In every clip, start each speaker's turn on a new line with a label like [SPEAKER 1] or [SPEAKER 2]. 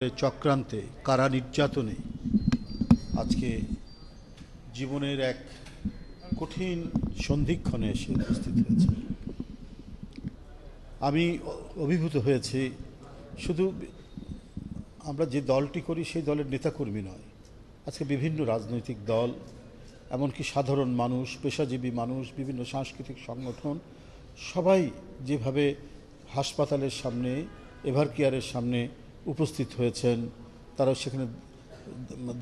[SPEAKER 1] চক্রান্তে কারা নির্যাতনে আজকে জীবনের এক কঠিন সন্ধিক্ষণে এসে উপস্থিত হয়েছে। আমি অভিভূত হয়েছি। শুধু আমরা যে দলটি করি সেই দলের নেতাকর্মী নয়, আজকে বিভিন্ন রাজনৈতিক দল, এমনকি সাধারণ মানুষ, পেশাজীবী মানুষ, বিভিন্ন সাংস্কৃতিক সংগঠন সবাই যেভাবে হাসপাতালের সামনে, এভারকেয়ারের সামনে উপস্থিত হয়েছেন, তারা সেখানে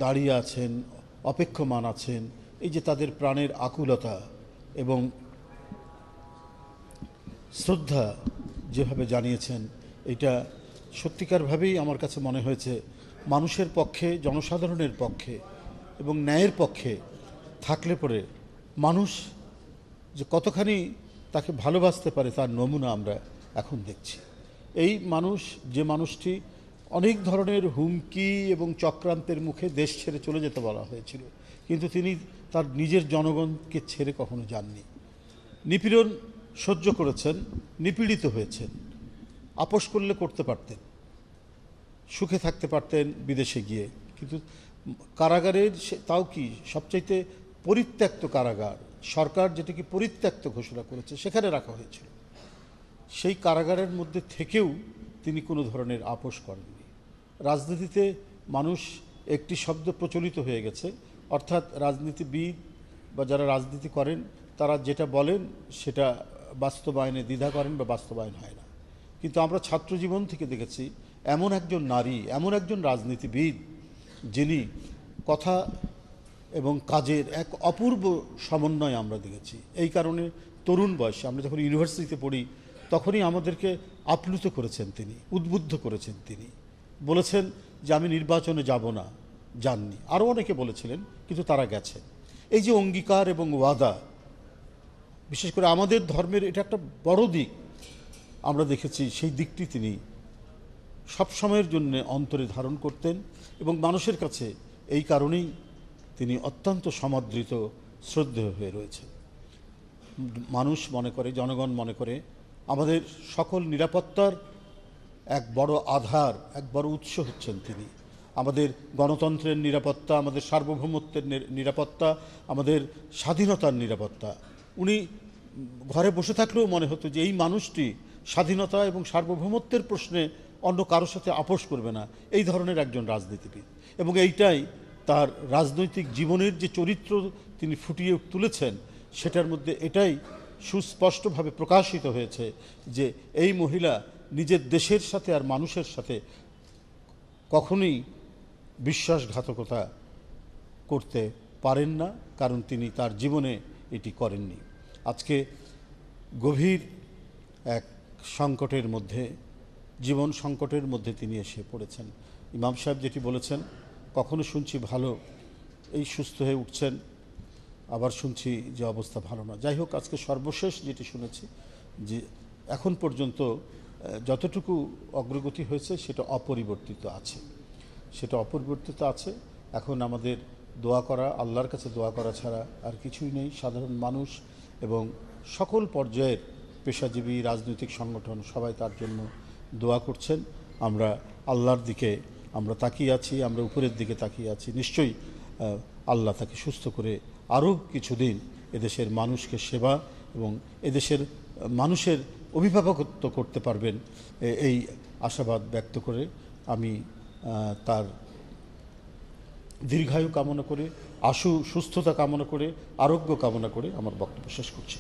[SPEAKER 1] দাঁড়িয়ে আছেন, অপেক্ষমান আছেন, এই যে তাদের প্রাণের আকুলতা এবং শ্রদ্ধা যেভাবে জানিয়েছেন, এটা সত্যিকারভাবেই আমার কাছে মনে হয়েছে মানুষের পক্ষে, জনসাধারণের পক্ষে এবং ন্যায়ের পক্ষে থাকলে পরে মানুষ যে কতখানি তাকে ভালোবাসতে পারে তার নমুনা আমরা এখন দেখছি। এই মানুষ, যে মানুষটি অনেক ধরনের হুমকি এবং চক্রান্তের মুখে দেশ ছেড়ে চলে যেতে বলা হয়েছিল, কিন্তু তিনি তার নিজের জনগণকে ছেড়ে কখনো যাননি। নিপীড়ন সহ্য করেছেন, নিপীড়িত হয়েছেন, আপোষ করলে করতে পারতেন, সুখে থাকতে পারতেন বিদেশে গিয়ে, কিন্তু কারাগারের তাও কি সবচাইতে পরিত্যক্ত কারাগার, সরকার যেটিকে পরিত্যক্ত ঘোষণা করেছে সেখানে রাখা হয়েছিল। সেই কারাগারের মধ্যে থেকেও তিনি কোনো ধরনের আপোষ করেননি। রাজনীতিতে মানুষ একটি শব্দ প্রচলিত হয়ে গেছে, অর্থাৎ রাজনীতিবিদ বা যারা রাজনীতি করেন তারা যেটা বলেন সেটা বাস্তবায়নে দ্বিধা করেন বা বাস্তবায়ন হয় না। কিন্তু আমরা ছাত্র জীবন থেকে দেখেছি এমন একজন নারী, এমন একজন রাজনীতিবিদ যিনি কথা এবং কাজের এক অপূর্ব সমন্বয় আমরা দেখেছি। এই কারণে তরুণ বয়সে আমরা যখন ইউনিভার্সিটিতে পড়ি তখনই আমাদেরকে আপ্লুত করেছেন তিনি, উদ্বুদ্ধ করেছেন তিনি। বলেছেন যে আমি নির্বাচনে যাব না, যাননি। আরও অনেকে বলেছিলেন, কিন্তু তারা গেছেন। এই যে অঙ্গীকার এবং ওয়াদা, বিশেষ করে আমাদের ধর্মের এটা একটা বড় দিক আমরা দেখেছি, সেই দিকটি তিনি সবসময়ের জন্য অন্তরে ধারণ করতেন এবং মানুষের কাছে এই কারণেই তিনি অত্যন্ত সমাদৃত, শ্রদ্ধেয় হয়ে রয়েছেন। মানুষ মনে করে, জনগণ মনে করে আমাদের সকল নিরাপত্তার এক বড় আধার, এক বড় উৎস হচ্ছেন তিনি। আমাদের গণতন্ত্রের নিরাপত্তা, আমাদের সার্বভৌমত্বের নিরাপত্তা, আমাদের স্বাধীনতার নিরাপত্তা। উনি ঘরে বসে থাকলেও মনে হতো যে এই মানুষটি স্বাধীনতা এবং সার্বভৌমত্বের প্রশ্নে অন্য কারোর সাথে আপোষ করবে না, এই ধরনের একজন রাজনীতিবিদ। এবং এইটাই তার রাজনৈতিক জীবনের যে চরিত্র তিনি ফুটিয়ে তুলেছেন, সেটার মধ্যে এটাই সুস্পষ্টভাবে প্রকাশিত হয়েছে যে এই মহিলা নিজের দেশের সাথে আর মানুষের সাথে কখনোই বিশ্বাসঘাতকতা করতে পারেন না, কারণ তিনি তার জীবনে এটি করেননি। আজকে গভীর এক সংকটের মধ্যে, জীবন সংকটের মধ্যে তিনি এসে পড়েছেন। ইমাম সাহেব যেটি বলেছেন, কখনো শুনছি ভালো, এই সুস্থ হয়ে উঠছেন, আবার শুনছি যে অবস্থা ভালো না। যাই হোক, আজকে সর্বশেষ যেটি শুনেছি যে এখন পর্যন্ত যতটুকু অগ্রগতি হয়েছে সেটা অপরিবর্তিত আছে, সেটা অপরিবর্তিত আছে। এখন আমাদের দোয়া করা, আল্লাহর কাছে দোয়া করা ছাড়া আর কিছুই নেই। সাধারণ মানুষ এবং সকল পর্যায়ের পেশাজীবী, রাজনৈতিক সংগঠন সবাই তার জন্য দোয়া করছেন। আমরা আল্লাহর দিকে আমরা তাকিয়ে আছি, আমরা উপরের দিকে তাকিয়ে আছি। নিশ্চয়ই আল্লাহ তাকে সুস্থ করে আরও কিছুদিন এদেশের মানুষকে সেবা এবং এদেশের মানুষের অভিভাবকত্ব করতে পারবেন, এই আশাবাদ ব্যক্ত করে আমি তার দীর্ঘায়ু কামনা করে, সুস্থতা কামনা করে, আরোগ্য কামনা করে আমার বক্তব্য শেষ করছি।